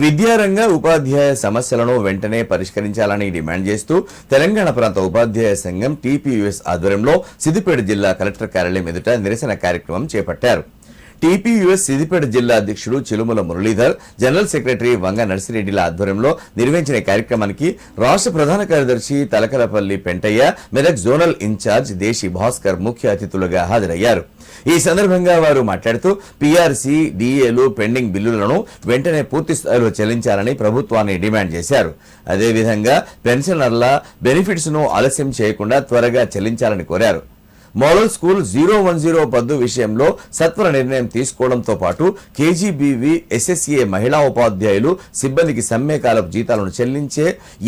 విద్యారంగ ఉపాధ్యాయ సమస్యలను వెంటనే పరిష్కరించాలని డిమాండ్ చేస్తూ తెలంగాణ ప్రాంత ఉపాధ్యాయ సంఘం టీపీయూఎస్ ఆధ్వర్యంలో సిద్దిపేట జిల్లా కలెక్టర్ కార్యాలయం ఎదుట నిరసన కార్యక్రమం చేపట్టారు. టీపీయూఎస్ సిద్దిపేట జిల్లా అధ్యక్షుడు చిలుముల మురళీధర్, జనరల్ సెక్రటరీ వంగ నర్సిరెడ్డిల ఆధ్వర్యంలో నిర్వహించిన కార్యక్రమానికి రాష్ట్ర ప్రధాన కార్యదర్శి తలకలపల్లి పెంటయ్య, మెదక్ జోనల్ ఇన్ఛార్జ్ దేశి భాస్కర్ ముఖ్య అతిథులుగా హాజరయ్యారు. ఈ సందర్భంగా వారు మాట్లాడుతూ పీఆర్సీ, డీఏలు పెండింగ్ బిల్లులను వెంటనే పూర్తి స్థాయిలో చెల్లించాలని ప్రభుత్వాన్ని డిమాండ్ చేశారు. అదేవిధంగా పెన్షనర్ల బెనిఫిట్స్ ను ఆలస్యం చేయకుండా త్వరగా చెల్లించాలని కోరారు. మోడల్ స్కూల్ 010 పద్దు విషయంలో సత్వర నిర్ణయం తీసుకోవడంతో పాటు కేజీబీవీ, ఎస్ఎస్ఏ మహిళా ఉపాధ్యాయులు సిబ్బందికి సమ్మెకాలపు జీతాలను చెల్లించే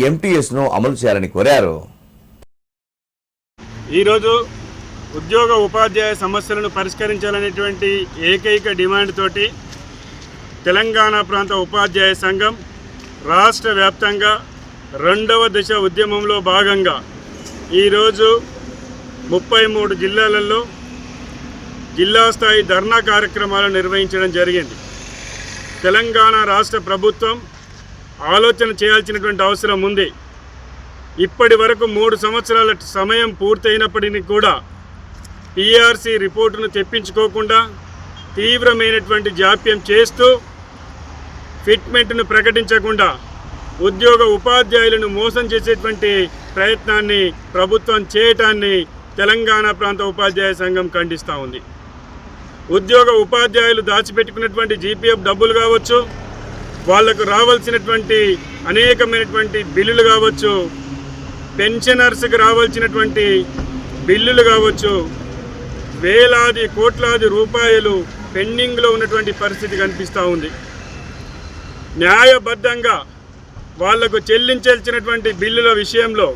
ఎంటీఎస్ ను అమలు చేయాలని కోరారు. ఈరోజు ఉద్యోగ ఉపాధ్యాయ సమస్యలను పరిష్కరించాలనేటువంటి ఏకైక డిమాండ్ తోటి తెలంగాణ ప్రాంత ఉపాధ్యాయ సంఘం రాష్ట్ర వ్యాప్తంగా 2వ దశ ఉద్యమంలో భాగంగా ఈరోజు 33 జిల్లాలలో జిల్లా స్థాయి ధర్నా కార్యక్రమాలు నిర్వహించడం జరిగింది. తెలంగాణ రాష్ట్ర ప్రభుత్వం ఆలోచన చేయాల్సినటువంటి అవసరం ఉంది. ఇప్పటి వరకు 3 సంవత్సరాల సమయం పూర్తయినప్పటికీ కూడా పీఆర్సీ రిపోర్టును తెప్పించుకోకుండా తీవ్రమైనటువంటి జాప్యం చేస్తూ ఫిట్మెంట్ను ప్రకటించకుండా ఉద్యోగ ఉపాధ్యాయులను మోసం చేసేటువంటి ప్రయత్నాన్ని ప్రభుత్వం చేయటాన్ని తెలంగాణ ప్రాంత ఉపాధ్యాయ సంఘం ఖండిస్తూ ఉంది. ఉద్యోగ ఉపాధ్యాయులు దాచిపెట్టుకున్నటువంటి జీపీఎఫ్ డబ్బులు కావచ్చు, వాళ్లకు రావాల్సినటువంటి అనేకమైనటువంటి బిల్లులు కావచ్చు, పెన్షనర్స్కి రావాల్సినటువంటి బిల్లులు కావచ్చు, వేలాది కోట్లాది రూపాయలు పెండింగ్లో ఉన్నటువంటి పరిస్థితి కనిపిస్తూ ఉంది. న్యాయబద్ధంగా వాళ్లకు చెల్లించాల్సినటువంటి బిల్లుల విషయంలో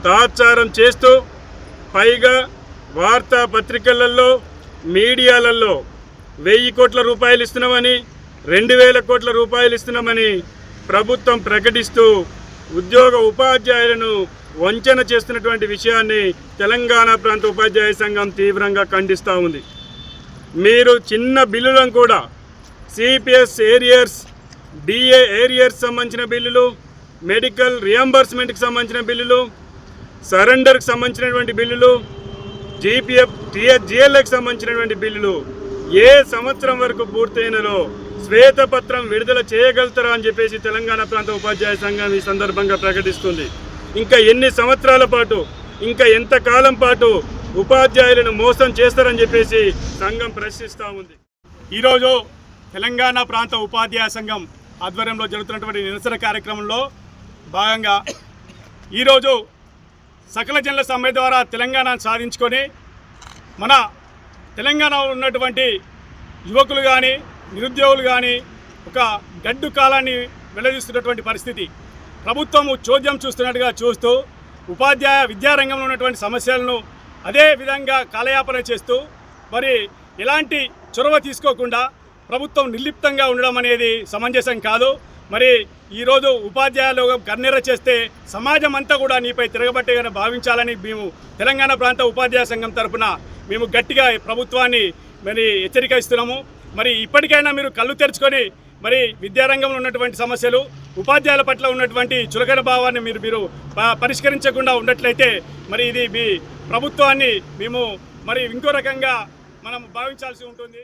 తాత్సారం చేస్తూ పైగా వార్తాపత్రికలలో, మీడియాలలో 1000 కోట్ల రూపాయలు ఇస్తున్నామని, 2000 కోట్ల రూపాయలు ఇస్తున్నామని ప్రభుత్వం ప్రకటిస్తూ ఉద్యోగ ఉపాధ్యాయులను వంచన చేస్తున్నటువంటి విషయాన్ని తెలంగాణ ప్రాంత ఉపాధ్యాయ సంఘం తీవ్రంగా ఖండిస్తూ ఉంది. మీరు చిన్న బిల్లులను కూడా సిపిఎస్ ఏరియర్స్, డిఏ ఏరియర్స్ సంబంధించిన బిల్లులు, మెడికల్ రియంబర్స్మెంట్కి సంబంధించిన బిల్లులు, సరెండర్కి సంబంధించినటువంటి బిల్లులు, జీపీఎఫ్, జిఎల్ఏకి సంబంధించినటువంటి బిల్లులు ఏ సంవత్సరం వరకు పూర్తయినలో శ్వేతపత్రం విడుదల చేయగలుగుతారా అని చెప్పేసి తెలంగాణ ప్రాంత ఉపాధ్యాయ సంఘం ఈ సందర్భంగా ప్రకటిస్తుంది. ఇంకా ఎన్ని సంవత్సరాల పాటు, ఇంకా ఎంతకాలం పాటు ఉపాధ్యాయులను మోసం చేస్తారని చెప్పేసి సంఘం ప్రశ్నిస్తూ ఉంది. ఈరోజు తెలంగాణ ప్రాంత ఉపాధ్యాయ సంఘం ఆధ్వర్యంలో జరుగుతున్నటువంటి నిరసన కార్యక్రమంలో భాగంగా ఈరోజు సకల జనుల సమ్మె ద్వారా తెలంగాణను సాధించుకొని మన తెలంగాణలో ఉన్నటువంటి యువకులు కానీ, నిరుద్యోగులు కానీ ఒక గడ్డు కాలాన్ని వెల్లదీస్తున్నటువంటి పరిస్థితి. ప్రభుత్వము చోద్యం చూస్తున్నట్టుగా చూస్తూ ఉపాధ్యాయ విద్యారంగంలో ఉన్నటువంటి సమస్యలను అదే విధంగా కాలయాపన చేస్తూ మరి ఎలాంటి చొరవ తీసుకోకుండా ప్రభుత్వం నిర్లిప్తంగా ఉండడం అనేది సమంజసం కాదు. మరి ఈరోజు ఉపాధ్యాయులు కన్నెర చేస్తే సమాజం అంతా కూడా నీపై తిరగబట్టేగా భావించాలని మేము తెలంగాణ ప్రాంత ఉపాధ్యాయ సంఘం తరఫున మేము గట్టిగా ప్రభుత్వాన్ని మరి హెచ్చరిక ఇస్తున్నాము. మరి ఇప్పటికైనా మీరు కళ్ళు తెరుచుకొని మరి విద్యారంగంలో ఉన్నటువంటి సమస్యలు, ఉపాధ్యాయుల పట్ల ఉన్నటువంటి చులకన భావాన్ని మీరు పరిష్కరించకుండా ఉన్నట్లయితే మరి ఇది మీ ప్రభుత్వాన్ని మేము మరి ఇంకో రకంగా మనం భావించాల్సి ఉంటుంది.